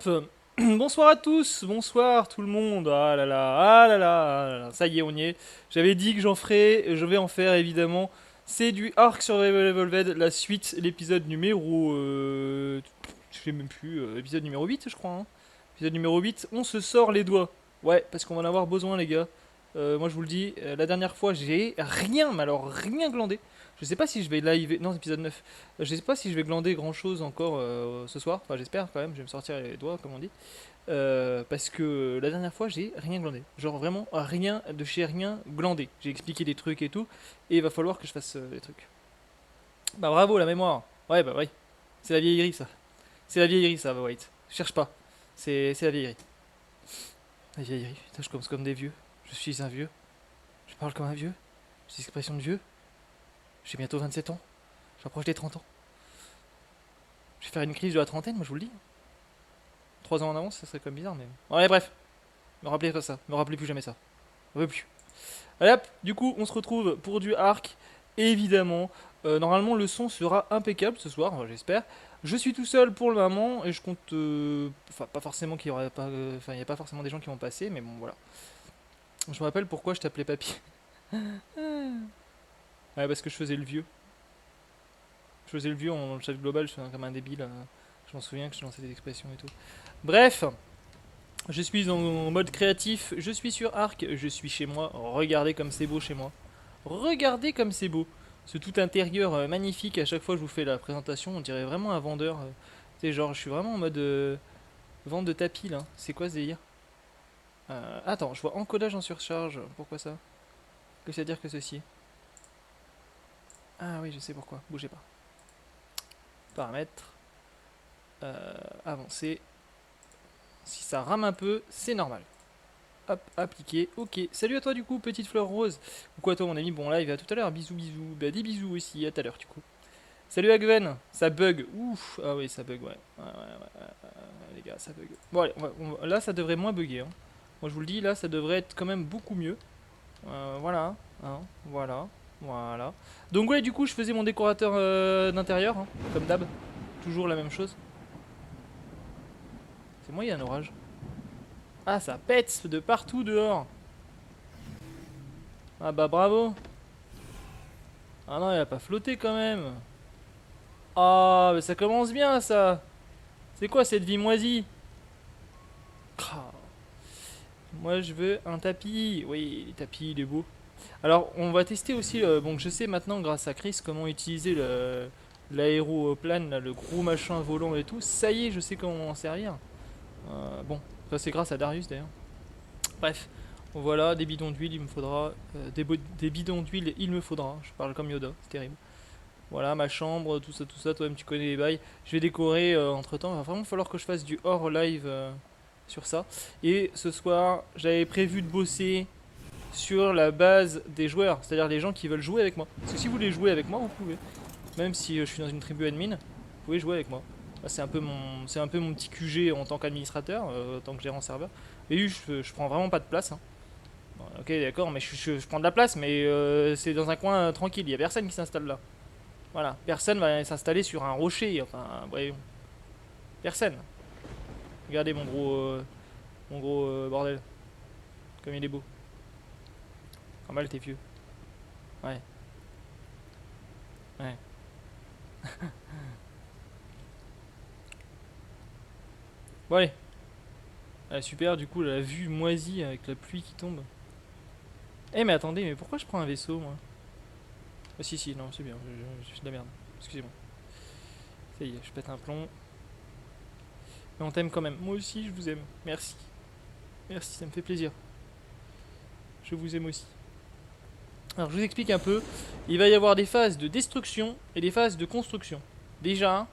Hop. Bonsoir à tous, bonsoir tout le monde. Ah là là, ah là là, ah là là. Ça y est, on y est. J'avais dit que j'en ferais, je vais en faire évidemment. C'est du Ark Survival Evolved, la suite, l'épisode numéro. Je sais même plus, épisode numéro 8, je crois. Hein. Épisode numéro 8, on se sort les doigts. Ouais, parce qu'on va en avoir besoin, les gars. Moi, je vous le dis, la dernière fois, j'ai rien, mais alors rien glandé. Je sais pas si je vais live. Non, c'est épisode 9. Je sais pas si je vais glander grand chose encore ce soir. Enfin, j'espère quand même, je vais me sortir les doigts, comme on dit. Parce que la dernière fois, j'ai rien glandé. Genre vraiment rien de chez rien glandé. J'ai expliqué des trucs et tout. Et il va falloir que je fasse des trucs. Bah bravo, la mémoire. Ouais, bah oui. C'est la vieillerie, ça. C'est la vieillerie, ça, bah wait. Cherche pas. C'est la vieillerie. La vieillerie. Putain, je commence comme des vieux. Je suis un vieux. Je parle comme un vieux. J'ai des expressions de vieux. J'ai bientôt 27 ans. J'approche des 30 ans. Je vais faire une crise de la trentaine, moi je vous le dis. 3 ans en avance, ça serait comme bizarre, mais. Ouais, bref. Me rappelez pas ça. Me rappelez plus jamais ça. On veut plus. Allez hop, du coup, on se retrouve pour du arc. Évidemment. Normalement, le son sera impeccable ce soir, j'espère. Je suis tout seul pour le moment et je compte. Enfin, pas forcément qu'il y aurait pas. Enfin, il n'y a pas forcément des gens qui vont passer, mais bon, voilà. Je me rappelle pourquoi je t'appelais papy. Ouais, parce que je faisais le vieux. Je faisais le vieux en chat global, je faisais comme un débile. Je m'en souviens que je lançais des expressions et tout. Bref, je suis en mode créatif, je suis sur Arc, je suis chez moi. Regardez comme c'est beau chez moi. Regardez comme c'est beau. Ce tout intérieur magnifique, à chaque fois que je vous fais la présentation, on dirait vraiment un vendeur. Tu sais, genre, je suis vraiment en mode vente de tapis là. C'est quoi ce délire? Attends, je vois encodage en surcharge. Pourquoi ça? Que ça veut dire que ceci? Ah oui, je sais pourquoi. Bougez pas. Paramètres. Avancer. Si ça rame un peu, c'est normal. Hop, appliqué, ok. Salut à toi du coup, petite fleur rose. Ou quoi toi mon ami, bon live à tout à l'heure, bisous bisous. Bah des bisous aussi, à tout à l'heure du coup. Salut Agven, ça bug, ouf. Ah oui, ça bug, ouais. Les gars, ça bug. Bon allez, là ça devrait moins bugger. Hein. Moi je vous le dis, là ça devrait être quand même beaucoup mieux. Voilà, hein, voilà, voilà. Donc ouais, du coup je faisais mon décorateur d'intérieur, hein, comme d'hab. Toujours la même chose. C'est moi, il y a un orage. Ah, ça pète de partout dehors. Ah bah bravo. Ah non, il a pas flotté quand même. Ah, mais ça commence bien ça. C'est quoi cette vie moisie? Ah, moi je veux un tapis. Oui, les tapis, il est beau. Alors, on va tester aussi. Bon, je sais maintenant, grâce à Chris, comment utiliser l'aéroplane, là, le gros machin volant et tout. Ça y est, je sais comment en servir. Bon, ça c'est grâce à Darius d'ailleurs. Bref, voilà, des bidons d'huile, il me faudra. Des bidons d'huile, il me faudra. Je parle comme Yoda, c'est terrible. Voilà, ma chambre, tout ça, toi-même tu connais les bails. Je vais décorer entre temps. Il va vraiment falloir que je fasse du hors live sur ça. Et ce soir, j'avais prévu de bosser sur la base des joueurs, c'est-à-dire les gens qui veulent jouer avec moi. Parce que si vous voulez jouer avec moi, vous pouvez. Même si je suis dans une tribu admin, vous pouvez jouer avec moi. C'est un peu mon petit QG en tant qu'administrateur, en tant que gérant serveur. Et oui, je prends vraiment pas de place. Hein. Bon, ok, d'accord, mais je prends de la place, mais c'est dans un coin tranquille. Il y a personne qui s'installe là. Voilà, personne va s'installer sur un rocher. Enfin, voyons, personne. Regardez mon gros bordel, comme il est beau. Pas mal, t'es vieux. Ouais, ouais. Bon allez. Ah, super, du coup la vue moisie avec la pluie qui tombe. Eh mais attendez, mais pourquoi je prends un vaisseau moi? Ah si si, non c'est bien, je suis de la merde. Excusez-moi. Ça y est, je pète un plomb. Mais on t'aime quand même. Moi aussi je vous aime. Merci. Merci, ça me fait plaisir. Je vous aime aussi. Alors je vous explique un peu. Il va y avoir des phases de destruction et des phases de construction. Déjà,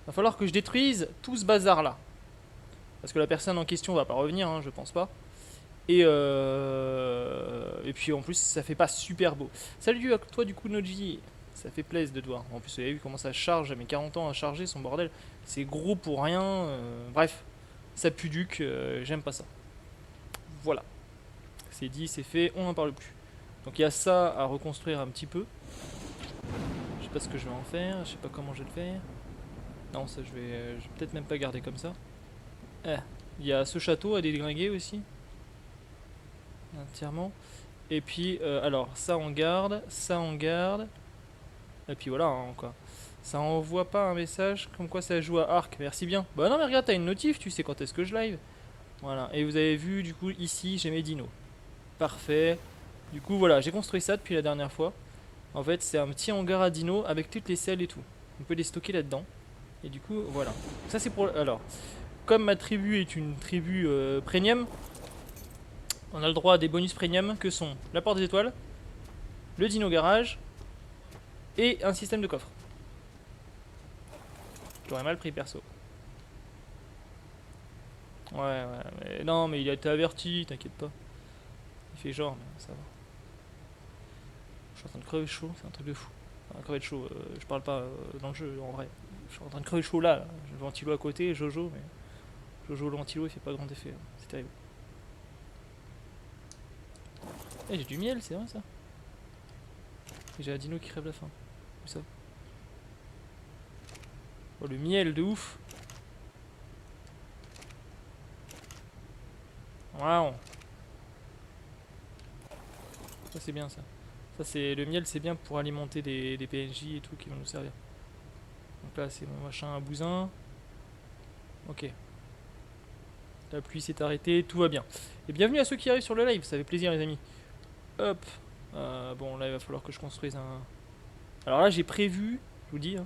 va falloir que je détruise tout ce bazar là. Parce que la personne en question va pas revenir, hein, je pense pas. Et puis en plus, ça fait pas super beau. Salut à toi du coup, Noji. Ça fait plaisir de te voir. En plus, vous avez vu comment ça charge. J'ai mis 40 ans à charger son bordel. C'est gros pour rien. Bref, ça pue duc. J'aime pas ça. Voilà. C'est dit, c'est fait. On n'en parle plus. Donc il y a ça à reconstruire un petit peu. Je sais pas ce que je vais en faire. Je sais pas comment je vais le faire. Non, ça je vais peut-être même pas garder comme ça. Eh, il y a ce château à déglinguer aussi. Entièrement. Et puis, alors, ça on garde, ça on garde. Et puis voilà, hein, quoi. Ça envoie pas un message comme quoi ça joue à Arc. Merci bien. Bah non, mais regarde, t'as une notif, tu sais quand est-ce que je live. Voilà. Et vous avez vu, du coup, ici, j'ai mes dinos. Parfait. Du coup, voilà, j'ai construit ça depuis la dernière fois. En fait, c'est un petit hangar à dinos avec toutes les selles et tout. On peut les stocker là-dedans. Et du coup, voilà. Ça, c'est pour. Alors, comme ma tribu est une tribu premium, on a le droit à des bonus premium que sont la porte des étoiles, le dino garage et un système de coffre. J'aurais mal pris perso. Ouais, mais non, mais il a été averti, t'inquiète pas. Il fait genre, mais ça va. Je suis en train de crever chaud, c'est un truc de fou. Enfin, crever de chaud, je parle pas dans le jeu en vrai. Je suis en train de crever chaud là. J'ai le ventilo à côté, Jojo, mais Jojo le ventilo il fait pas grand effet. Hein. C'est terrible. Eh, j'ai du miel, c'est vrai ça. Et j'ai un dino qui crève la faim. Où ça? Oh, le miel de ouf. Waouh. Ça c'est bien ça. Ça c'est le miel, c'est bien pour alimenter des PNJ et tout qui vont nous servir. Donc là c'est mon machin à bousin. Ok. La pluie s'est arrêtée, tout va bien. Et bienvenue à ceux qui arrivent sur le live, ça fait plaisir les amis. Hop. Bon là il va falloir que je construise un... Alors là j'ai prévu, je vous dis, hein,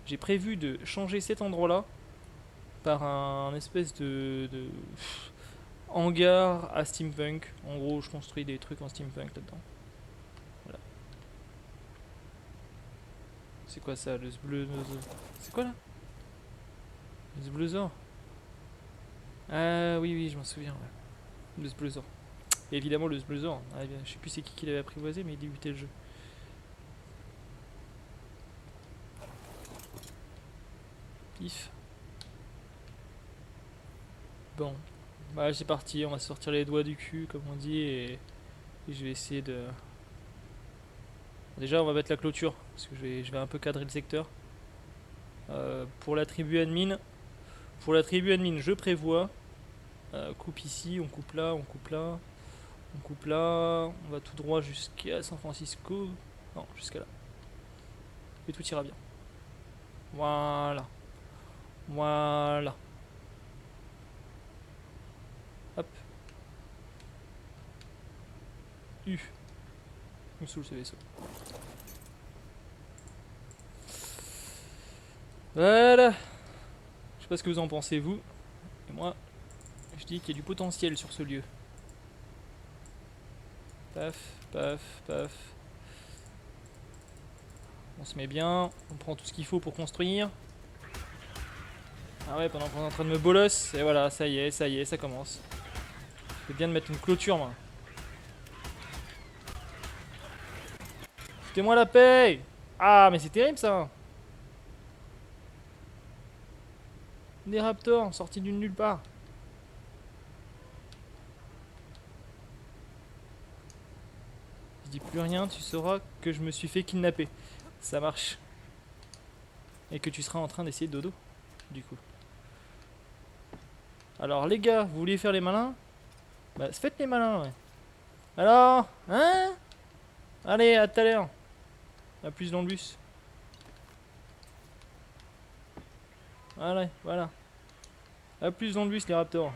j'ai prévu de changer cet endroit là par un espèce de hangar à steampunk. En gros je construis des trucs en steampunk là-dedans. Voilà. C'est quoi ça, le bleu... C'est quoi là? Le Sblozer. Ah oui oui je m'en souviens ouais. Le Sblozer. Et évidemment le Sblozer. Ah, je sais plus c'est qui l'avait apprivoisé mais il débutait le jeu. Pif. Bon. Bah c'est parti, on va sortir les doigts du cul comme on dit et je vais essayer de... Déjà on va mettre la clôture parce que je vais un peu cadrer le secteur. Pour la tribu admin. Pour la tribu admin je prévois. Coupe ici, on coupe là, on coupe là. On coupe là. On va tout droit jusqu'à San Francisco. Non, jusqu'à là. Et tout ira bien. Voilà. Voilà. Hop. U. Il me saoule ce vaisseau. Voilà. Je sais pas ce que vous en pensez vous. Et moi, je dis qu'il y a du potentiel sur ce lieu. Paf, paf, paf. On se met bien. On prend tout ce qu'il faut pour construire. Ah ouais, pendant qu'on est en train de me bolosse. Et voilà, ça y est, ça commence. C'est bien de mettre une clôture, moi. Foutez-moi la paix. Ah, mais c'est terrible, ça. Des raptors sortis d'une nulle part. Je dis plus rien, tu sauras que je me suis fait kidnapper. Ça marche. Et que tu seras en train d'essayer de dodo, du coup. Alors, les gars, vous voulez faire les malins? Bah, faites les malins, ouais. Alors, hein? Allez, à tout à l'heure. À plus dans le bus. Allez, voilà. À plus dans le bus, les raptors.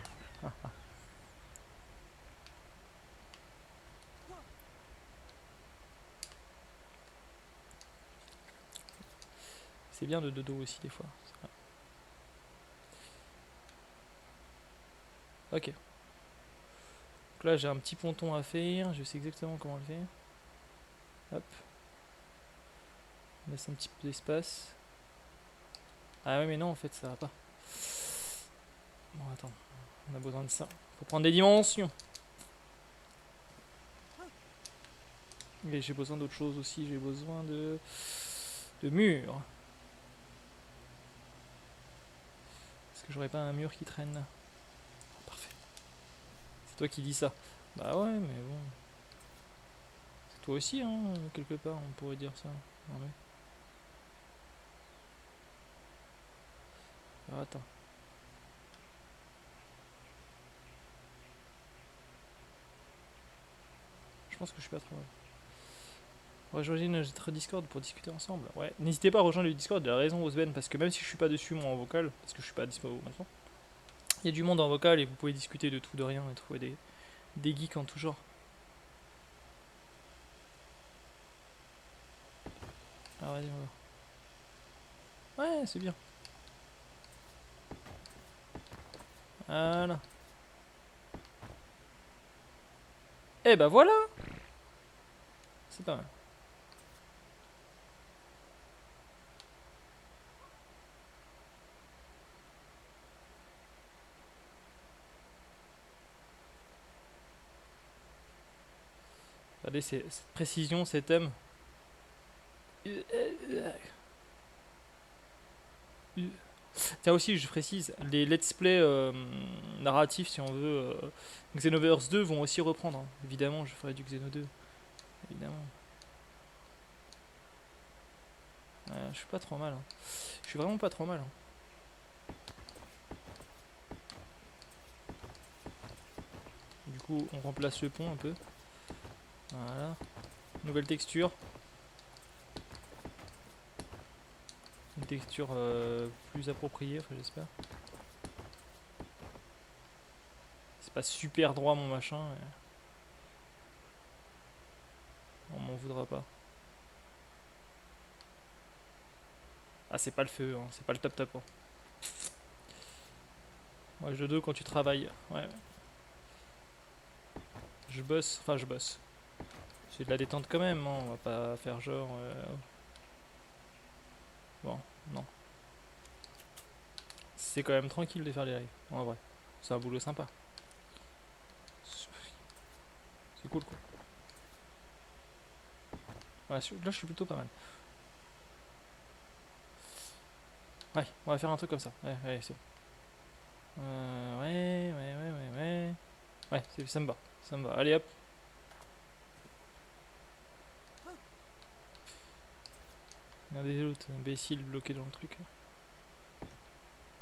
C'est bien de dodo aussi, des fois. Ok. Donc là, j'ai un petit ponton à faire. Je sais exactement comment le faire. Hop. On laisse un petit peu d'espace. Ah ouais, mais non, en fait, ça va pas. Bon, attends. On a besoin de ça. Faut prendre des dimensions. Et j'ai besoin d'autre chose aussi. J'ai besoin de murs. Est-ce que j'aurais pas un mur qui traîne? Parfait. C'est toi qui dis ça. Bah ouais, mais bon. C'est toi aussi, hein, quelque part, on pourrait dire ça. Non, mais... Alors, attends. Je pense que je suis pas trop mal. Rejoignez notre Discord pour discuter ensemble. Ouais, n'hésitez pas à rejoindre le Discord, il a raison Osben, parce que même si je suis pas dessus moi en vocal, parce que je suis pas dispo maintenant, il y a du monde en vocal et vous pouvez discuter de tout, de rien et trouver des geeks en tout genre. Ah vas-y, on va. Ouais, c'est bien. Voilà. Eh bah voilà. C'est pas mal. Regardez cette précision, ces thèmes. Tiens aussi, je précise, les let's play narratifs, si on veut, Xenoverse 2 vont aussi reprendre, hein. Évidemment, je ferai du Xeno 2. Évidemment. Ouais, je suis pas trop mal, hein. Je suis vraiment pas trop mal, hein. Du coup, on remplace le pont un peu. Voilà. Nouvelle texture. Une texture plus appropriée, enfin, j'espère. C'est pas super droit mon machin. On m'en voudra pas. Ah, c'est pas le feu, hein. C'est pas le top top, hein. Moi, jeu 2 quand tu travailles. Ouais. Je bosse, enfin je bosse. C'est de la détente quand même, hein. On va pas faire genre. Bon, non. C'est quand même tranquille de faire les lives, en vrai. C'est un boulot sympa. C'est cool quoi. Ouais, là je suis plutôt pas mal. Ouais, on va faire un truc comme ça. Ouais, ouais, c'est bon. Ouais. Ouais, ça me va. Ça me va. Allez hop. Regardez l'autre imbécile bloqué dans le truc.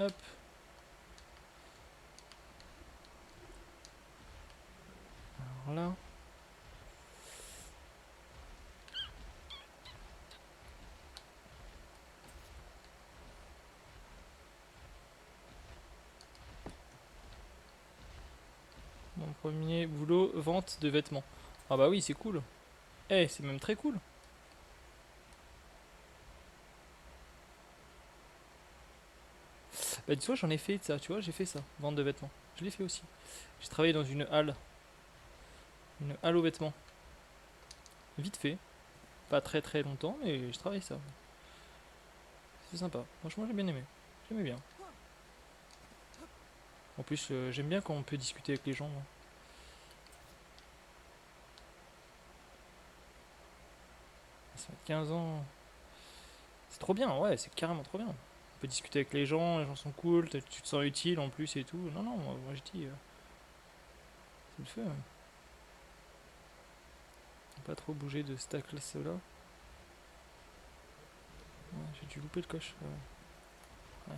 Hop. Alors là. Mon premier boulot, vente de vêtements. Ah bah oui, c'est cool. Eh, c'est même très cool. Bah dis-toi, j'en ai fait ça, tu vois, j'ai fait ça. Vente de vêtements. Je l'ai fait aussi. J'ai travaillé dans une halle. Une halle aux vêtements. Vite fait. Pas très très longtemps, mais je travaille ça. C'est sympa. Franchement, j'ai bien aimé. J'aimais bien. En plus, j'aime bien quand on peut discuter avec les gens, moi. Ça fait 15 ans. C'est trop bien, ouais, c'est carrément trop bien. On peut discuter avec les gens sont cool, tu te sens utile en plus et tout. Non, non, moi je dis, c'est le feu, hein. Pas trop bouger de stack là, là. Ouais, j'ai dû louper le coche. Ouais.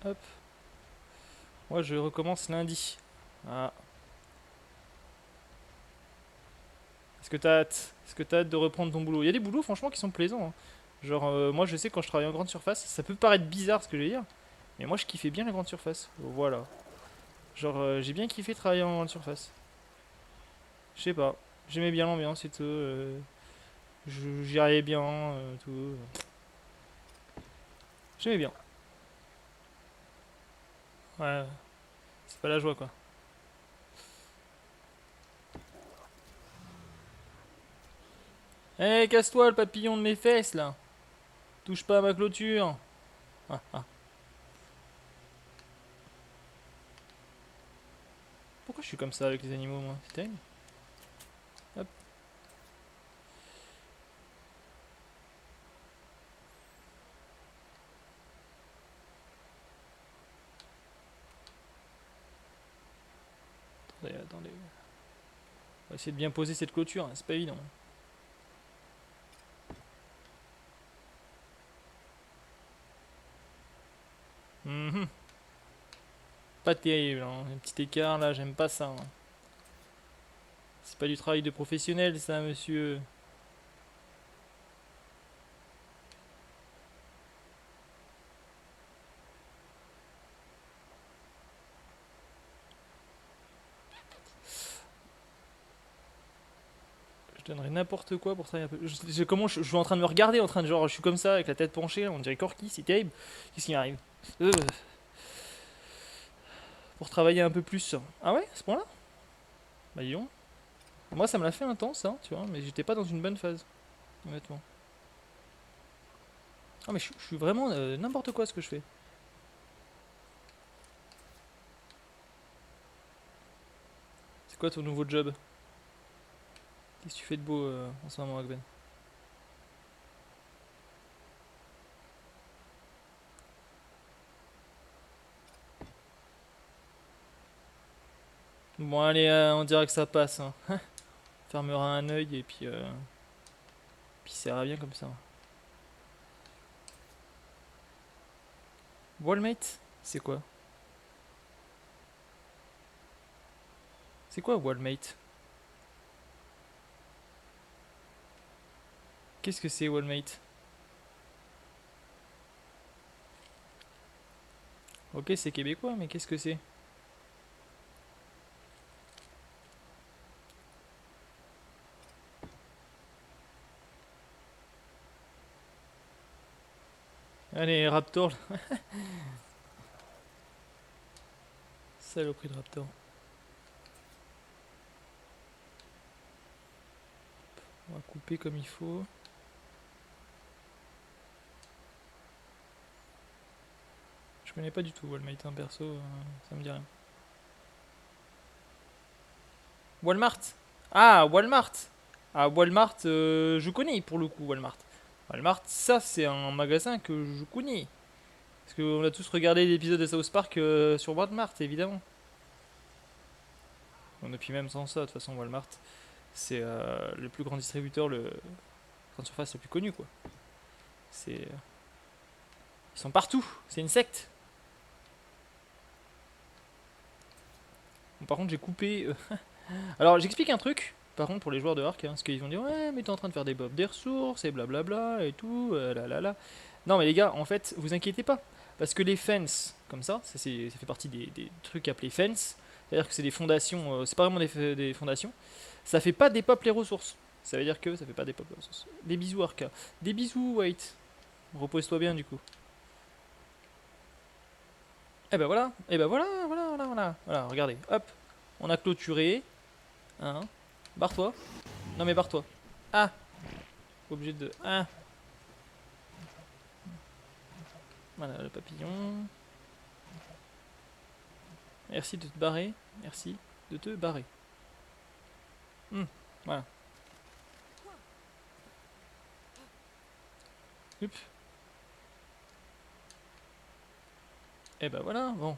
Hop. Moi je recommence lundi. Ah. Est-ce que t'as hâte? Est-ce que t'as hâte de reprendre ton boulot? Il y a des boulots franchement qui sont plaisants, hein. Genre moi je sais quand je travaille en grande surface, ça peut paraître bizarre ce que je vais dire, mais moi je kiffais bien la grande surface. Voilà. Genre j'ai bien kiffé travailler en grande surface. Je sais pas. J'aimais bien l'ambiance et tout. J'y arrivais bien, tout. J'aimais bien. Ouais, c'est pas la joie quoi. Eh, casse-toi le papillon de mes fesses là. Touche pas à ma clôture. Ah, ah. Pourquoi je suis comme ça avec les animaux moi? C'est terrible. Hop. Attendez. On va essayer de bien poser cette clôture, hein, c'est pas évident. Mhm. Pas terrible, hein. Un petit écart là, j'aime pas ça, hein. C'est pas du travail de professionnel ça, monsieur. Je donnerais n'importe quoi pour travailler un peu. Comment je suis en train de me regarder, en train de genre, je suis comme ça, avec la tête penchée, on dirait Corky, c'est terrible. Qu'est-ce qui m'arrive? Euh, Pour travailler un peu plus. Ah ouais, à ce point-là? Bah dis donc. Moi ça me l'a fait un temps ça, tu vois, mais j'étais pas dans une bonne phase, honnêtement. Ah mais je suis vraiment n'importe quoi ce que je fais. C'est quoi ton nouveau job? Qu'est-ce que tu fais de beau en ce moment, Agben? Bon allez, on dirait que ça passe, hein. Fermera un œil et puis ça ira bien comme ça. Wallmate? C'est quoi? C'est quoi Wallmate? Qu'est-ce que c'est Wallmate? Ok, c'est québécois, mais qu'est-ce que c'est? Allez, Raptor, saloperie de Raptor. On va couper comme il faut. Je connais pas du tout Wallmate, hein, perso, ça me dit rien. Walmart? Ah, Walmart! Ah, Walmart, je connais pour le coup, Walmart. Walmart, ça c'est un magasin que je connais. Parce qu'on a tous regardé l'épisode de South Park sur Walmart, évidemment. Bon, et puis même sans ça, de toute façon, Walmart, c'est le plus grand distributeur, le grande surface le plus connu, quoi. C'est, ils sont partout, c'est une secte. Bon, par contre, j'ai coupé. Alors, j'explique un truc. Par contre, pour les joueurs de Ark, hein, parce qu'ils vont dire ouais, mais t'es en train de faire des bobs des ressources et blablabla et tout, là là là. Non, mais les gars, en fait, vous inquiétez pas. Parce que les fences, comme ça fait partie des trucs appelés fences. C'est-à-dire que c'est des fondations, c'est pas vraiment des fondations. Ça fait pas des pop les ressources. Ça veut dire que ça fait pas des pop les ressources. Des bisous, Arca. Des bisous, Wait. Repose-toi bien, du coup. Et ben voilà, et ben voilà, voilà, voilà, voilà. Voilà, regardez, hop. On a clôturé. Hein. Barre-toi. Non, mais barre-toi. Ah, obligé de. Ah, voilà le papillon. Merci de te barrer. Merci de te barrer. Hmm, voilà. Hup. Et bah voilà, bon.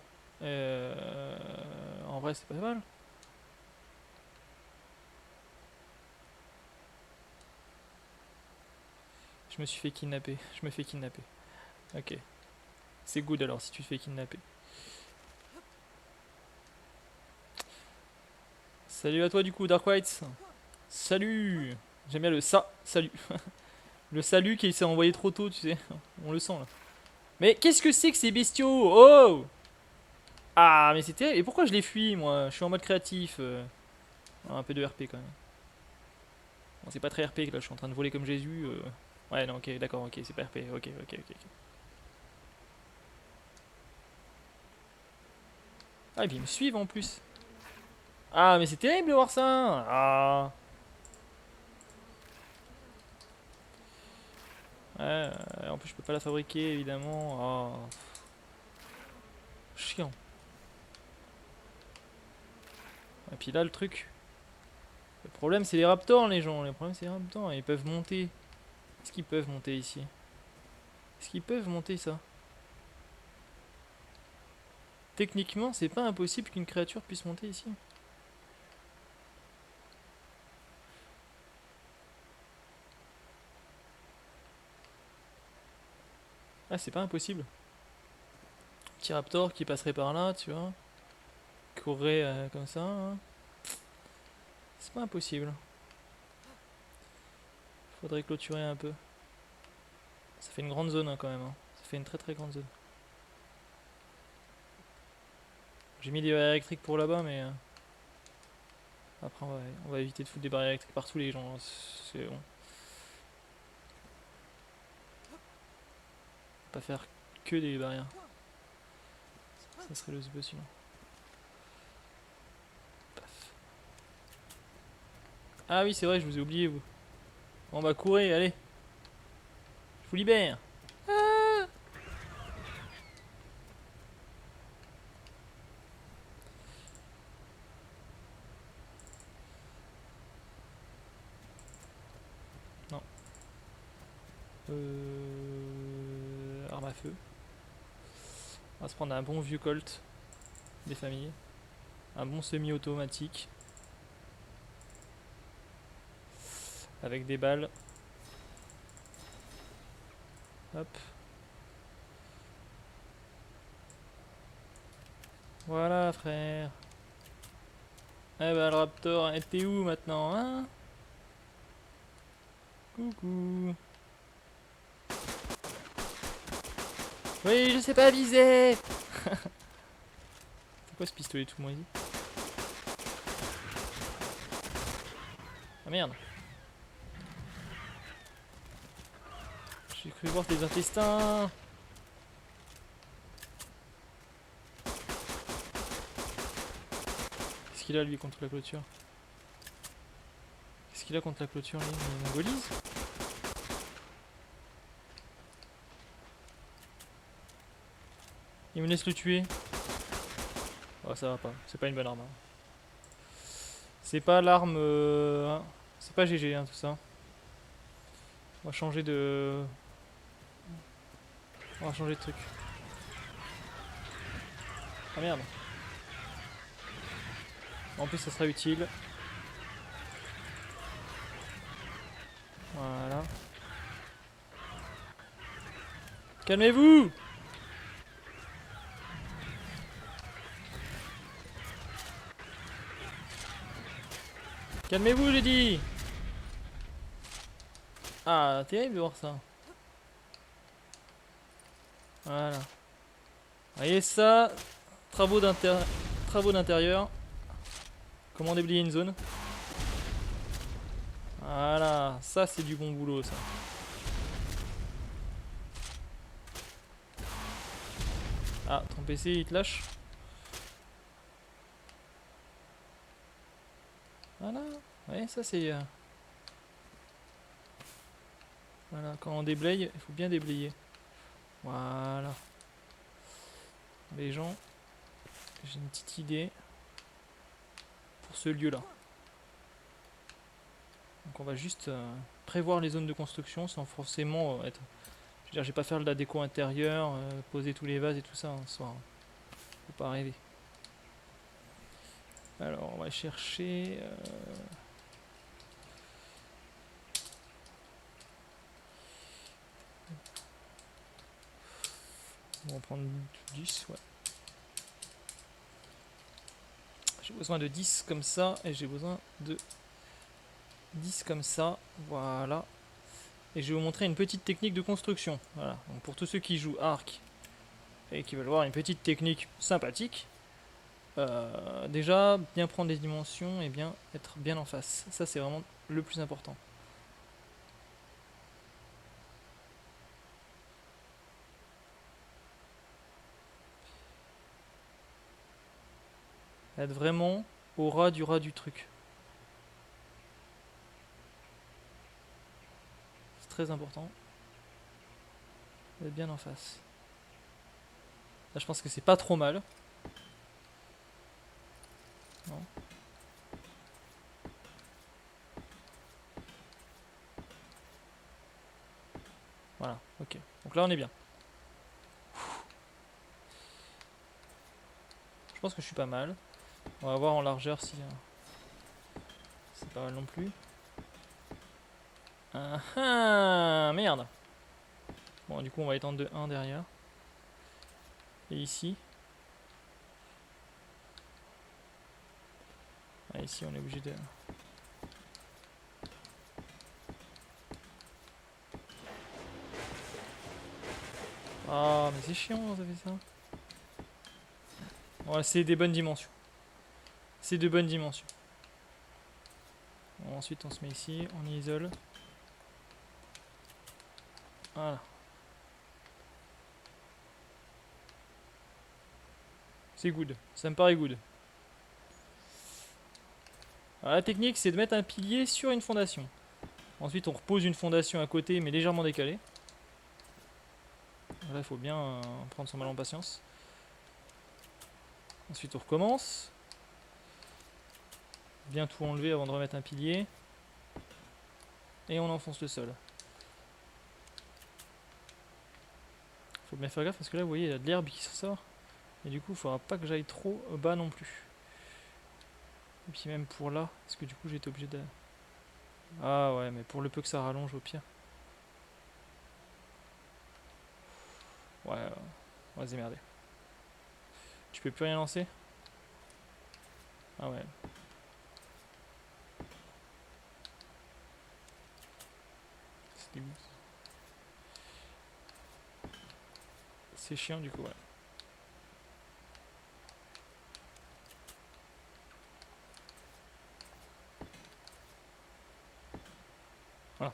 En vrai, c'est pas mal. Je me suis fait kidnapper. Je me fais kidnapper. Ok. C'est good alors si tu te fais kidnapper. Salut à toi du coup, Dark White. Salut. J'aime bien le ça. Salut. Le salut qui s'est envoyé trop tôt, tu sais. On le sent là. Mais qu'est-ce que c'est que ces bestiaux? Oh. Ah, mais c'était. Et pourquoi je les fuis moi? Je suis en mode créatif. Un peu de RP quand même. Bon, c'est pas très RP là, je suis en train de voler comme Jésus. Ouais, non, ok, d'accord, ok, c'est pas RP. Ok, ok, ok, ok. Ah, et puis ils me suivent en plus. Ah, mais c'est terrible de voir ça. Ah. Ouais, en plus je peux pas la fabriquer évidemment. Ah. Chiant. Et puis là le truc. Le problème c'est les raptors les gens. Le problème c'est les raptors. Ils peuvent monter. Est-ce qu'ils peuvent monter ici? Est-ce qu'ils peuvent monter ça? Techniquement c'est pas impossible qu'une créature puisse monter ici. Ah c'est pas impossible. petit raptor qui passerait par là, tu vois. Courrait comme ça. Hein. C'est pas impossible. Faudrait clôturer un peu. Ça fait une grande zone hein, quand même. Hein. Ça fait une très très grande zone. J'ai mis des barrières électriques pour là-bas, mais après on va éviter de foutre des barrières électriques partout les gens. C'est bon. Pas faire que des barrières. Ça serait le zbeus sinon. Paf. Ah oui c'est vrai, je vous ai oublié vous. On va courir, allez. Je vous libère. Ah non. Arme à feu. On va se prendre un bon vieux Colt des familles. Un bon semi-automatique. Avec des balles. Hop. Voilà frère. Eh ben le raptor, t'es où maintenant hein? Coucou. Oui je sais pas viser. C'est quoi ce pistolet tout moisi? Ah merde. J'ai cru voir tes intestins. Qu'est-ce qu'il a lui contre la clôture? Qu'est-ce qu'il a contre la clôture lui? Il mongolise? Il me laisse le tuer. Oh ça va pas, c'est pas une bonne arme. Hein. C'est pas l'arme... C'est pas GG hein, tout ça. On va changer de... On va changer de truc. Ah merde. En plus ça sera utile. Voilà. Calmez-vous! Calmez-vous j'ai dit! Ah terrible de voir ça. Voilà. Vous voyez ça? Travaux d'intérieur. Comment déblayer une zone? Voilà, ça c'est du bon boulot ça. Ah, ton PC il te lâche. Voilà, ouais ça c'est... Voilà, quand on déblaye, il faut bien déblayer. Voilà. Les gens, j'ai une petite idée pour ce lieu là. Donc on va juste prévoir les zones de construction sans forcément être... Je veux dire, je vais pas faire de la déco intérieure, poser tous les vases et tout ça en soi. Hein. Faut pas rêver. Alors on va chercher... On va prendre 10, ouais. J'ai besoin de 10 comme ça et j'ai besoin de 10 comme ça. Voilà. Et je vais vous montrer une petite technique de construction. Voilà. Donc pour tous ceux qui jouent Ark et qui veulent voir une petite technique sympathique, déjà bien prendre les dimensions et bien être bien en face. Ça c'est vraiment le plus important. Être vraiment au ras du truc. C'est très important. Être bien en face. Là je pense que c'est pas trop mal. Non. Voilà, ok. Donc là on est bien. Je pense que je suis pas mal. On va voir en largeur si c'est pas mal non plus. Ah ah, merde. Bon du coup on va étendre de 1 derrière. Et ici. Ah, ici on est obligé de... Ah mais c'est chiant ça fait ça. Ouais, c'est des bonnes dimensions. C'est de bonnes dimensions. Bon, ensuite on se met ici, on isole. Voilà. C'est good, ça me paraît good. Alors, la technique c'est de mettre un pilier sur une fondation. Ensuite on repose une fondation à côté mais légèrement décalée. Là il faut bien prendre son mal en patience. Ensuite on recommence. Bien tout enlever avant de remettre un pilier. Et on enfonce le sol. Faut bien faire gaffe parce que là vous voyez il y a de l'herbe qui sort. Et du coup il faudra pas que j'aille trop bas non plus. Et puis même pour là, parce que du coup j'étais obligé de... Ah ouais mais pour le peu que ça rallonge au pire. Ouais, on va se démerder. Tu peux plus rien lancer? Ah ouais. C'est dégoût. C'est chiant du coup, ouais. Voilà.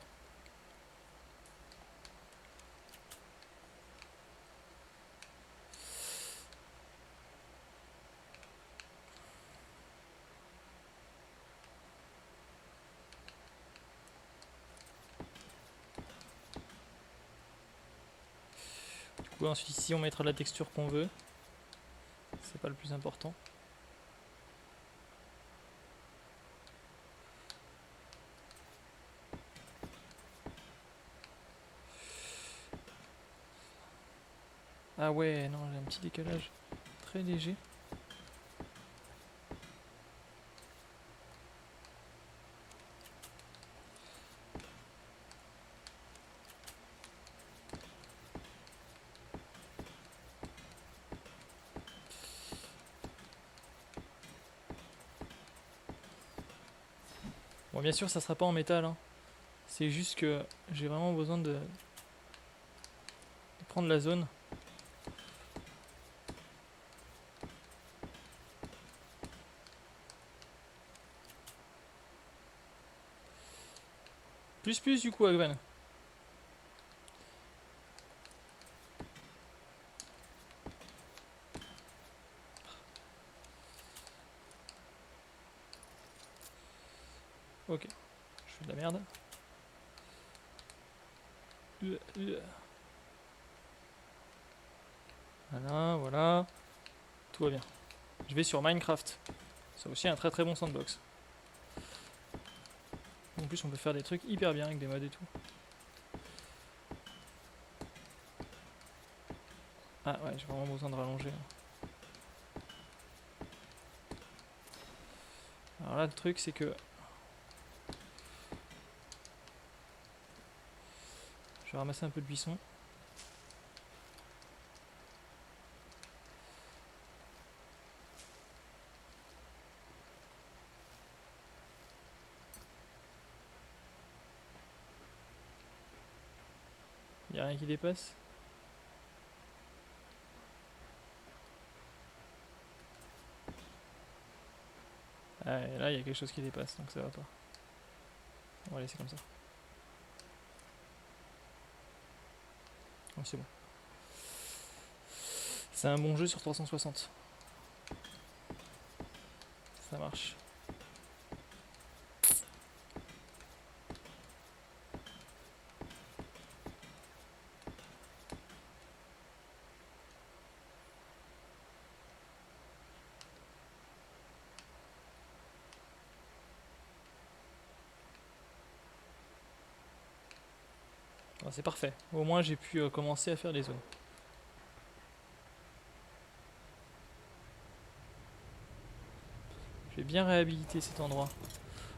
Du coup ensuite ici on mettra la texture qu'on veut. C'est pas le plus important. Ah ouais, non, j'ai un petit décalage très léger. Bon bien sûr ça sera pas en métal, hein. C'est juste que j'ai vraiment besoin de prendre la zone. Plus du coup Agvan. Ok, je fais de la merde. Voilà, voilà. Tout va bien. Je vais sur Minecraft. C'est aussi un très très bon sandbox. En plus on peut faire des trucs hyper bien avec des mods et tout. Ah ouais, j'ai vraiment besoin de rallonger. Alors là le truc c'est que je vais ramasser un peu de buisson. Il n'y a rien qui dépasse. Ah, et là il y a quelque chose qui dépasse donc ça va pas. On va laisser comme ça. Oh, c'est bon. C'est un bon jeu sur 360. Ça marche. Bon, c'est parfait. Au moins j'ai pu commencer à faire les zones. Je vais bien réhabiliter cet endroit.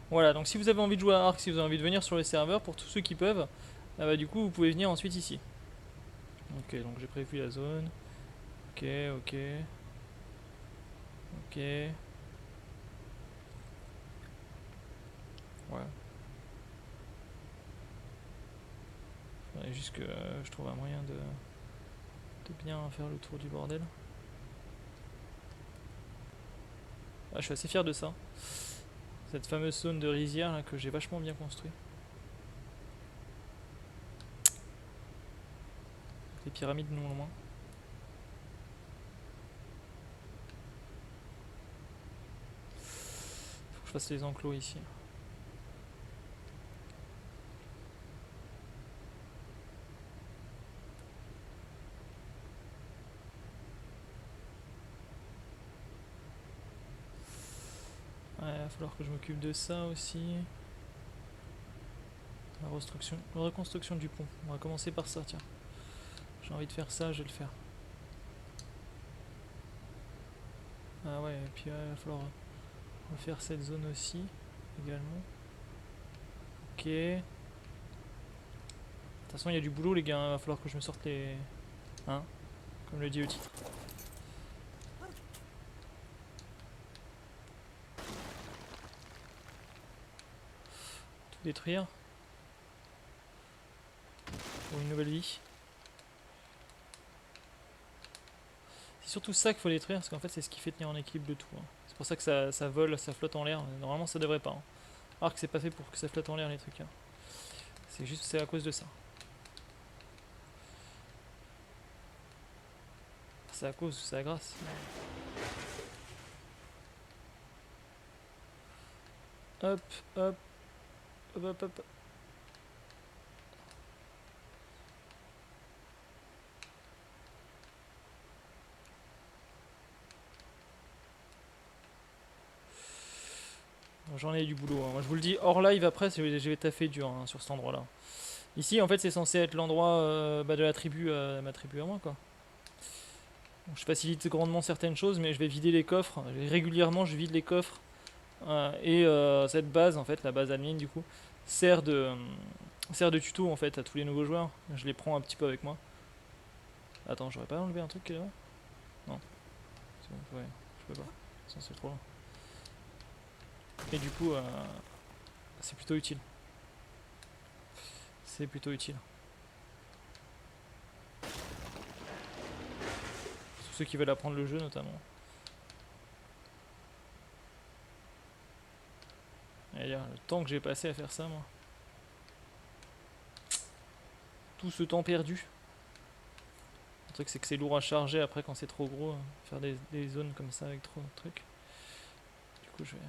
Voilà, donc si vous avez envie de jouer à Ark, si vous avez envie de venir sur les serveurs, pour tous ceux qui peuvent, bah, du coup vous pouvez venir ensuite ici. Ok, donc j'ai prévu la zone. Ok, ok. Ok. Ouais. Faudrait juste que je trouve un moyen de bien faire le tour du bordel. Ah, je suis assez fier de ça. Cette fameuse zone de rizière là, que j'ai vachement bien construit. Les pyramides non loin. Faut que je fasse les enclos ici. Ouais, il va falloir que je m'occupe de ça aussi. La reconstruction du pont. On va commencer par ça, tiens. J'ai envie de faire ça, je vais le faire. Ah ouais, et puis il va falloir refaire cette zone aussi, également. Ok. De toute façon, il y a du boulot, les gars. Il va falloir que je me sorte les... Hein, comme le dit le titre. Tout détruire. Pour une nouvelle vie. C'est surtout ça qu'il faut détruire, parce qu'en fait, c'est ce qui fait tenir en équilibre le tout. Hein. C'est pour ça que ça vole, ça flotte en l'air. Normalement, ça devrait pas. Hein. Alors que c'est pas fait pour que ça flotte en l'air, les trucs. Hein. C'est à cause de ça. C'est à cause, c'est à grâce. Hop, hop, hop, hop, hop. J'en ai du boulot. Hein. Moi, je vous le dis, hors live, après, je vais taffer dur hein, sur cet endroit-là. Ici, en fait, c'est censé être l'endroit de la tribu, ma tribu à moi, quoi. Donc, je facilite grandement certaines choses, mais je vais vider les coffres. Régulièrement, je vide les coffres. Cette base, en fait, la base admin, du coup, sert de tuto, en fait, à tous les nouveaux joueurs. Je les prends un petit peu avec moi. Attends, j'aurais pas enlevé un truc qui est là-bas? Non. C'est bon, ouais, je peux pas. Ça, c'est trop loin. Et du coup, c'est plutôt utile. C'est plutôt utile. Pour ceux qui veulent apprendre le jeu, notamment. Et le temps que j'ai passé à faire ça, moi. Tout ce temps perdu. Le truc, c'est que c'est lourd à charger après quand c'est trop gros. Faire des zones comme ça avec trop de trucs. Du coup, je vais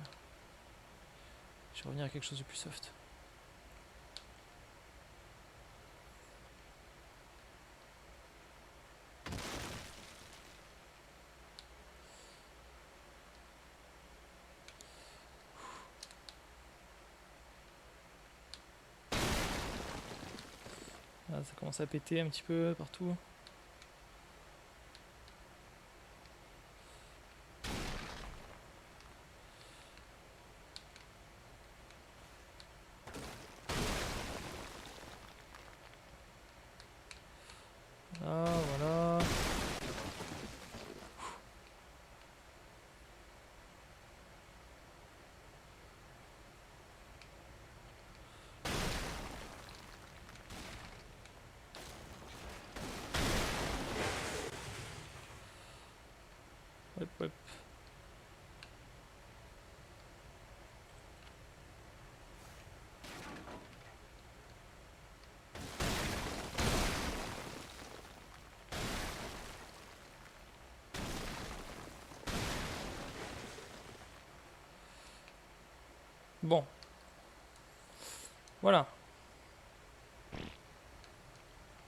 revenir à quelque chose de plus soft. Là, ça commence à péter un petit peu partout. Là, voilà. Hop, hop. Bon. Voilà.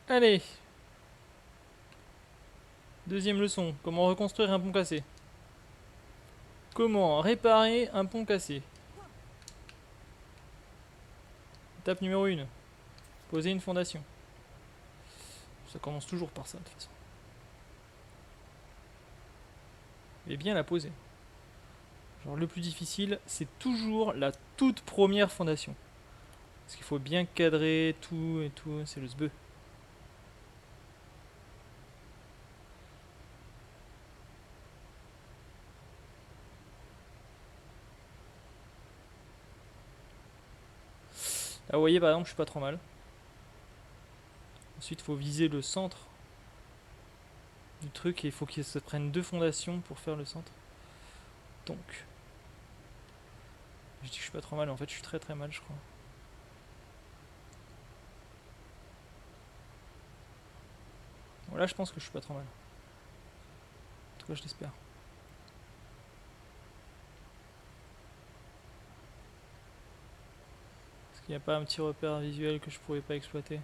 Allez. Deuxième leçon. Comment reconstruire un pont cassé. Comment réparer un pont cassé. Étape numéro 1. Poser une fondation. Ça commence toujours par ça, de toute façon. Et bien la poser. Genre le plus difficile, c'est toujours la toute première fondation. Parce qu'il faut bien cadrer tout et tout, c'est le sbeu. Là vous voyez par exemple je suis pas trop mal. Ensuite il faut viser le centre du truc et il faut qu'il se prenne 2 fondations pour faire le centre. Donc je dis que je suis pas trop mal, en fait je suis très très mal je crois. Bon, là je pense que je suis pas trop mal. En tout cas je l'espère. Est-ce qu'il n'y a pas un petit repère visuel que je pourrais pas exploiter?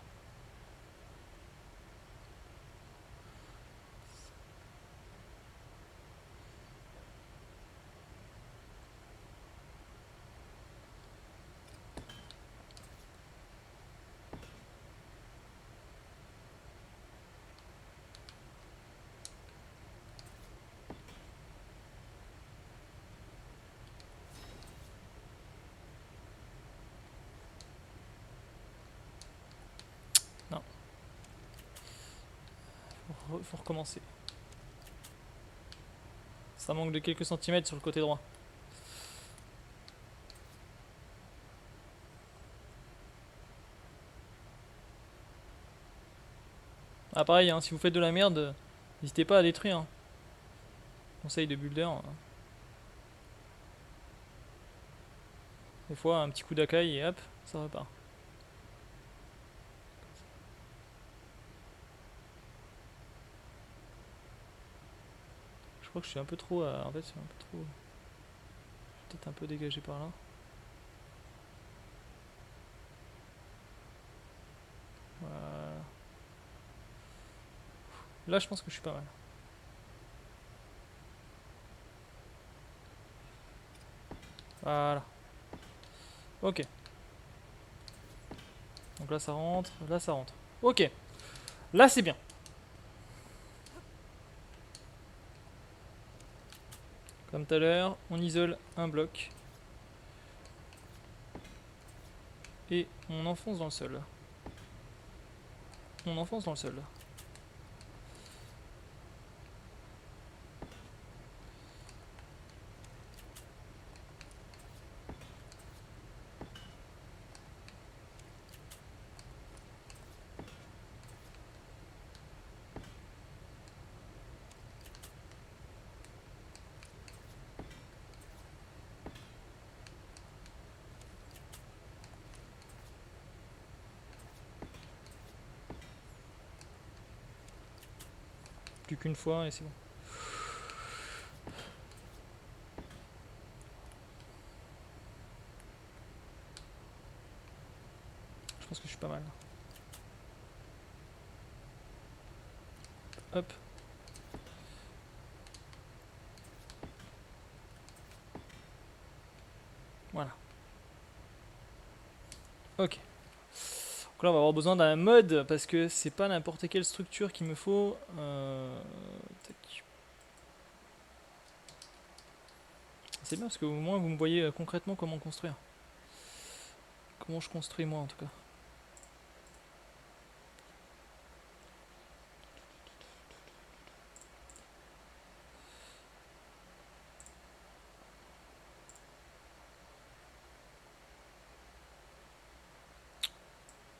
Non. Faut recommencer. Ça manque de quelques centimètres sur le côté droit. Ah pareil, hein, si vous faites de la merde, n'hésitez pas à détruire. Hein. Conseil de builder. Des fois un petit coup d'acaille et hop, ça repart. Je crois que je suis un peu trop... en fait, c'est un peu trop... Je vais peut-être un peu dégagé par là. Voilà. Là, je pense que je suis pas mal. Voilà. Ok. Donc là, ça rentre. Là, ça rentre. Ok. Là, c'est bien. Comme tout à l'heure, on isole un bloc. Et on enfonce dans le sol. On enfonce dans le sol. Plus qu'une fois et c'est bon. Je pense que je suis pas mal. Hop. Voilà. Ok. Donc là on va avoir besoin d'un mode parce que c'est pas n'importe quelle structure qu'il me faut. C'est bien parce que au moins vous me voyez concrètement comment construire. Comment je construis moi en tout cas.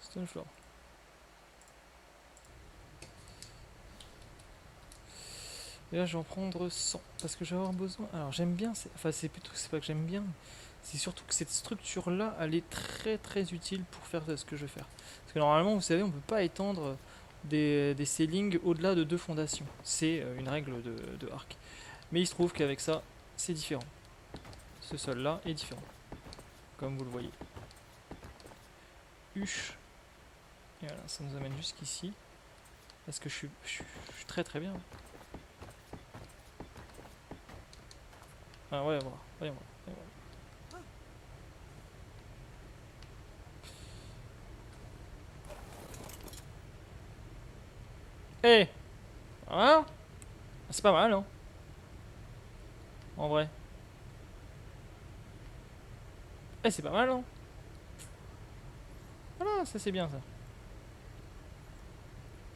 Stone floor. Et là je vais en prendre 100 parce que je vais avoir besoin. Alors j'aime bien, enfin c'est plutôt, c'est pas que j'aime bien, c'est surtout que cette structure là elle est très très utile pour faire ce que je vais faire. Parce que normalement vous savez on peut pas étendre des ceilings au-delà de 2 fondations. C'est une règle de arc. Mais il se trouve qu'avec ça c'est différent. Ce sol là est différent. Comme vous le voyez. Huche. Et voilà, ça nous amène jusqu'ici. Parce que je suis très très bien. Ah ouais, voilà. Voyons voir. Eh, hein? C'est pas mal, hein? En vrai. Eh, c'est pas mal, hein? Voilà, ça c'est bien ça.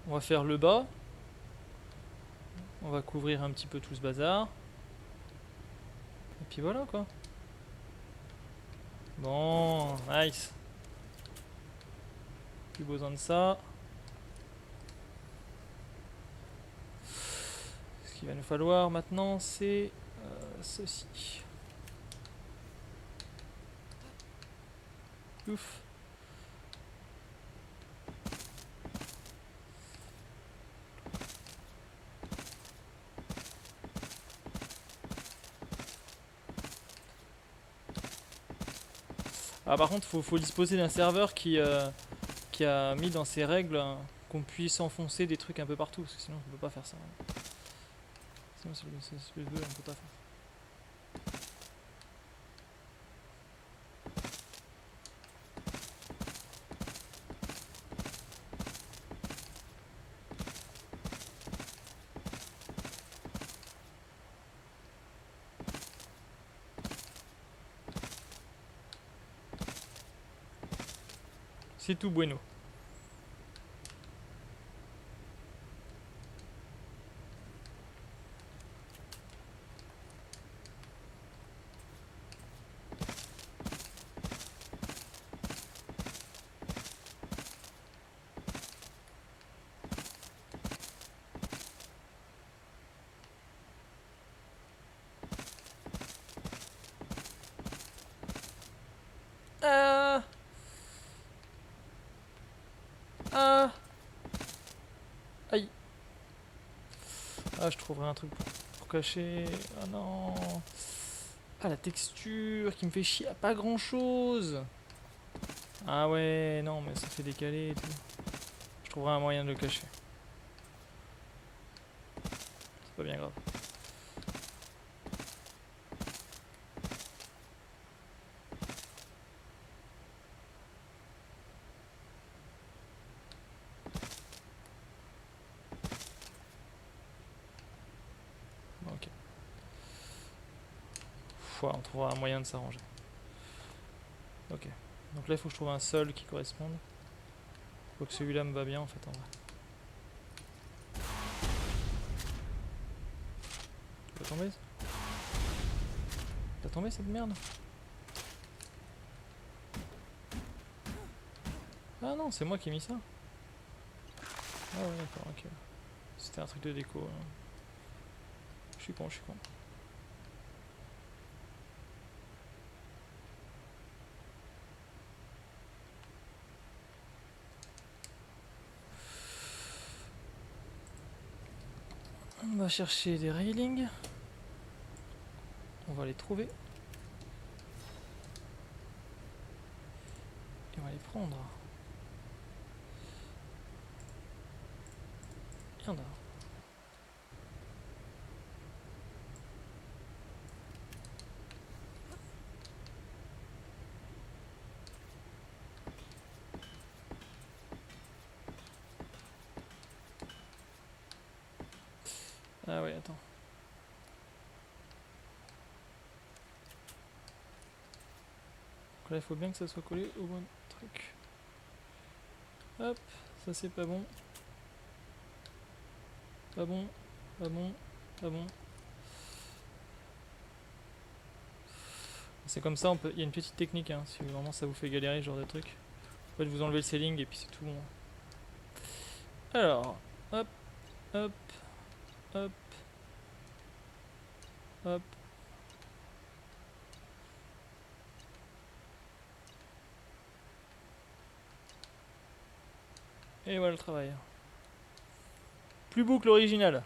On va faire le bas. On va couvrir un petit peu tout ce bazar. Et puis voilà quoi. Bon, nice. Plus besoin de ça. Ce qu'il va nous falloir maintenant, c'est ceci. Ouf. Ah, par contre, faut disposer d'un serveur qui a mis dans ses règles qu'on puisse enfoncer des trucs un peu partout, parce que sinon on peut pas faire ça. Sinon c'est le on peut pas faire. C'est tout bueno. Ah, ah, aïe. Ah, je trouverai un truc pour cacher. Ah non. Ah, la texture qui me fait chier à pas grand chose. Ah ouais, non, mais ça fait décaler et tout. Je trouverai un moyen de le cacher. C'est pas bien grave. Ok. On trouvera un moyen de s'arranger. Ok. Donc là, il faut que je trouve un sol qui corresponde. Faut que celui-là me va bien en fait en vrai. Tu vas tomber? T'as tombé cette merde? Ah non, c'est moi qui ai mis ça. Ah ouais, d'accord, ok. C'était un truc de déco. Hein. Je suis con, je suis con. On va chercher des railings. On va les trouver. Et on va les prendre. Il y en a. Ah ouais, attends. Donc là, il faut bien que ça soit collé au bon truc. Hop, ça c'est pas bon. Pas bon, pas bon, pas bon. C'est comme ça, il y a une petite technique, hein, si vraiment ça vous fait galérer ce genre de truc. En fait, vous enlevez le ceiling et puis c'est tout bon. Alors, hop, hop, hop, hop. Et voilà le travail. Plus beau que l'original.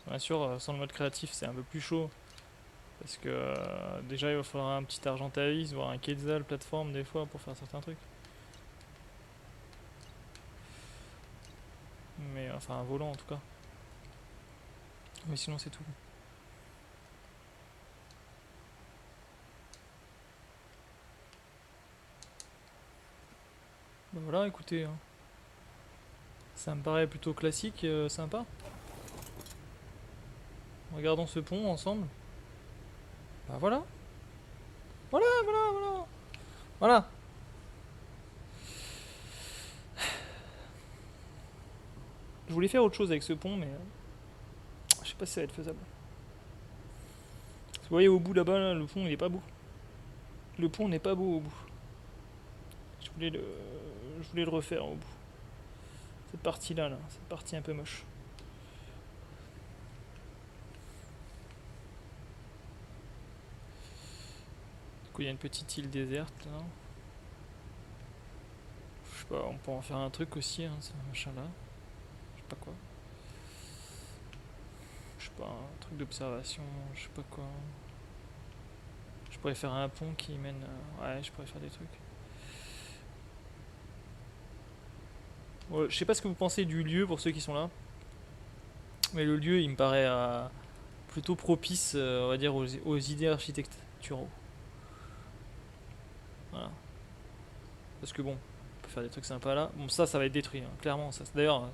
Bien sûr, sans le mode créatif, c'est un peu plus chaud. Parce que déjà, il va falloir un petit Argentavis, voire un Quetzal plateforme des fois pour faire certains trucs. Mais enfin, un volant en tout cas. Mais sinon, c'est tout. Ben voilà, écoutez. Hein. Ça me paraît plutôt classique, sympa. Regardons ce pont ensemble. Bah voilà. Voilà. Je voulais faire autre chose avec ce pont, mais je sais pas si ça va être faisable. Parce que vous voyez au bout là-bas, là, le pont il est pas beau. Le pont n'est pas beau au bout. Je voulais le, je voulais le refaire au bout. Cette partie-là, là, cette partie un peu moche. Du coup, il y a une petite île déserte là. Je sais pas, on peut en faire un truc aussi, hein, ce machin-là. Je sais pas quoi. Je sais pas, un truc d'observation, je sais pas quoi. Je pourrais faire un pont qui mène. Ouais, je pourrais faire des trucs. Ouais, je sais pas ce que vous pensez du lieu pour ceux qui sont là. Mais le lieu, il me paraît plutôt propice, on va dire, aux idées architecturaux. Voilà. Parce que bon, on peut faire des trucs sympas là. Bon, ça va être détruit, hein, clairement. Ça, d'ailleurs,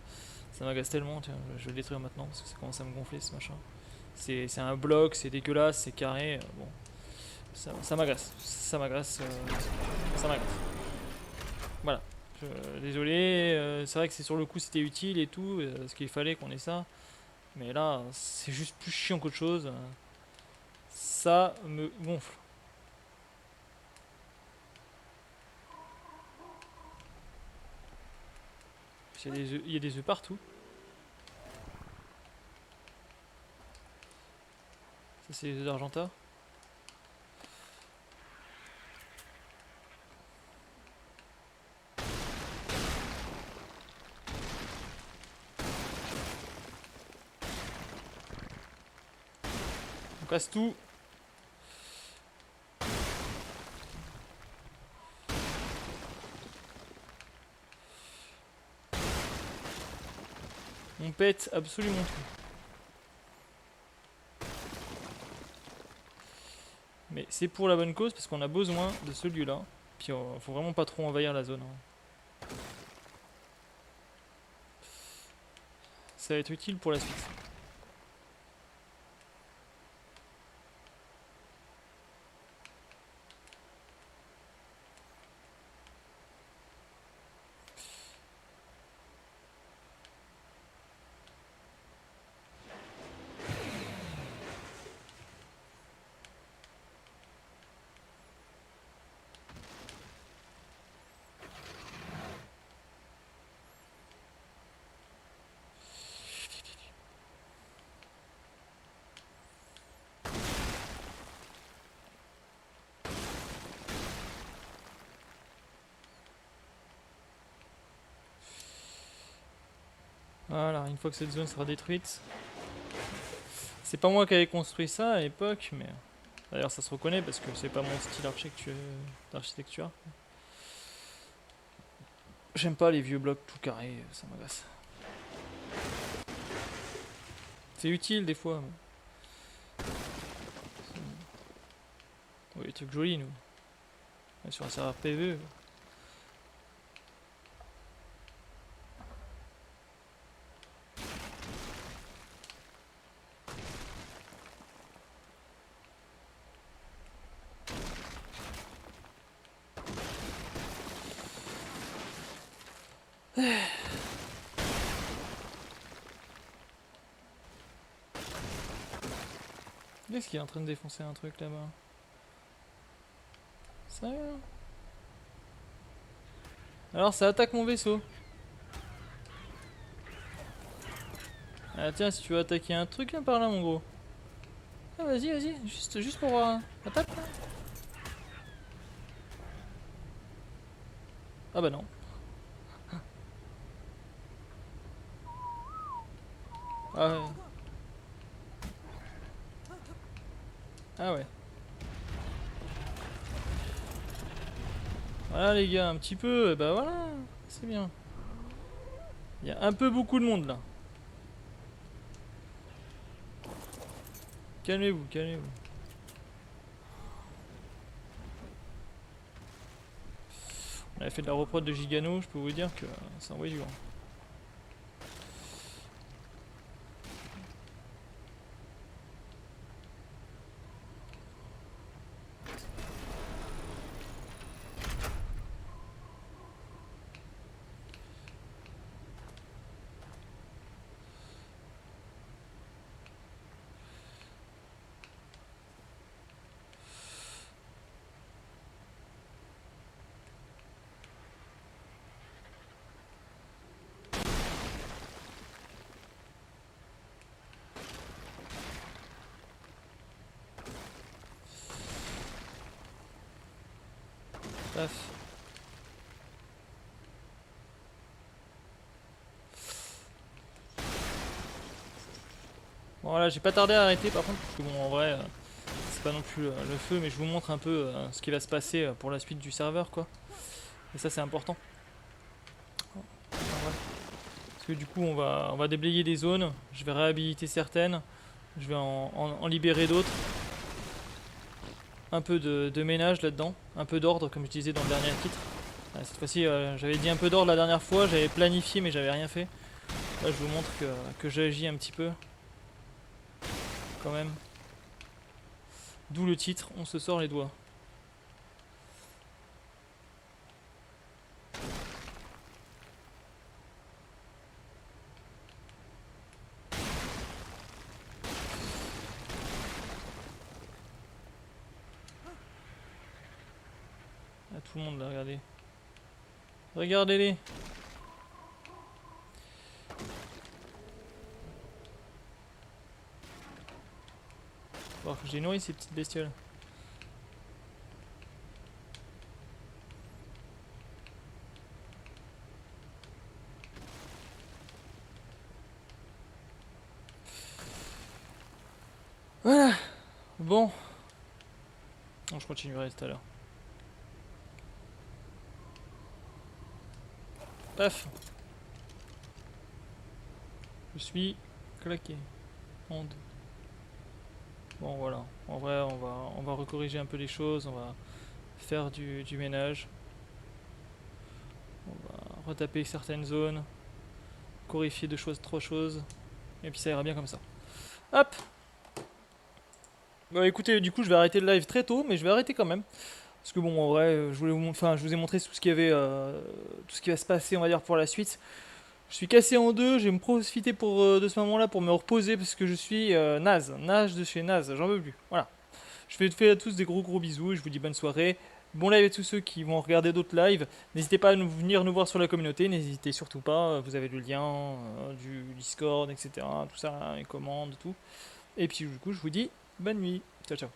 ça m'agace tellement. Tiens, je vais le détruire maintenant parce que ça commence à me gonfler ce machin. C'est un bloc, c'est dégueulasse, c'est carré. Bon, ça m'agace. Ça m'agace. Ça m'agace. Voilà. Désolé, c'est vrai que c'est sur le coup c'était utile et tout, parce qu'il fallait qu'on ait ça. Mais là, c'est juste plus chiant qu'autre chose. Ça me gonfle. Il y a des œufs partout. Ça, c'est les œufs d'Argenta. On casse tout. On pète absolument tout. Mais c'est pour la bonne cause parce qu'on a besoin de ce lieu-là. Puis faut vraiment pas trop envahir la zone, hein. Ça va être utile pour la suite. Voilà, une fois que cette zone sera détruite. C'est pas moi qui avais construit ça à l'époque, mais d'ailleurs ça se reconnaît parce que c'est pas mon style d'architecture. J'aime pas les vieux blocs tout carrés, ça m'agace. C'est utile des fois. Oui, des trucs jolis nous. Ouais, sur un serveur PvE. Qu'est-ce qu'il est en train de défoncer un truc là-bas? Sérieux? Alors ça attaque mon vaisseau. Ah tiens, si tu veux attaquer un truc, viens par là mon gros. Ah vas-y, vas-y, juste pour voir. Attaque là. Ah bah non. Ah ouais. Ah ouais. Voilà les gars, un petit peu, bah voilà, c'est bien. Il y a un peu beaucoup de monde là. Calmez-vous, calmez-vous. On avait fait de la reprod de Gigano, je peux vous dire que ça envoie du lourd. Paf. Bon voilà, j'ai pas tardé à arrêter par contre, parce que bon en vrai, c'est pas non plus le feu, mais je vous montre un peu ce qui va se passer pour la suite du serveur quoi. Et ça c'est important. Voilà. Parce que du coup on va déblayer des zones, je vais réhabiliter certaines, je vais en libérer d'autres. Un peu de ménage là-dedans, un peu d'ordre comme je disais dans le dernier titre. Cette fois-ci j'avais dit un peu d'ordre la dernière fois, j'avais planifié mais j'avais rien fait. Là je vous montre que j'agis un petit peu. Quand même. D'où le titre, on se sort les doigts. Ah, tout le monde là, regardez. Regardez-les. Faut voir que j'ai nourri ces petites bestioles. Voilà. Bon. Non, je continuerai tout à l'heure. Paf. Je suis claqué. Honte. Bon voilà. En vrai, on va recorriger un peu les choses. On va faire du ménage. On va retaper certaines zones. Corriger deux choses, trois choses. Et puis ça ira bien comme ça. Hop. Bah écoutez, du coup je vais arrêter le live très tôt, mais je vais arrêter quand même. Parce que bon, en vrai, je vous ai montré tout ce qu'il y avait, tout ce qui va se passer, on va dire, pour la suite. Je suis cassé en deux, je vais me profiter de ce moment-là pour me reposer parce que je suis naze de chez naze, j'en veux plus. Voilà. Je fais à tous des gros bisous et je vous dis bonne soirée. Bon live à tous ceux qui vont regarder d'autres lives. N'hésitez pas à venir nous voir sur la communauté, n'hésitez surtout pas, vous avez le lien du Discord, etc. Tout ça, les commandes, tout. Et puis du coup, je vous dis bonne nuit. Ciao, ciao.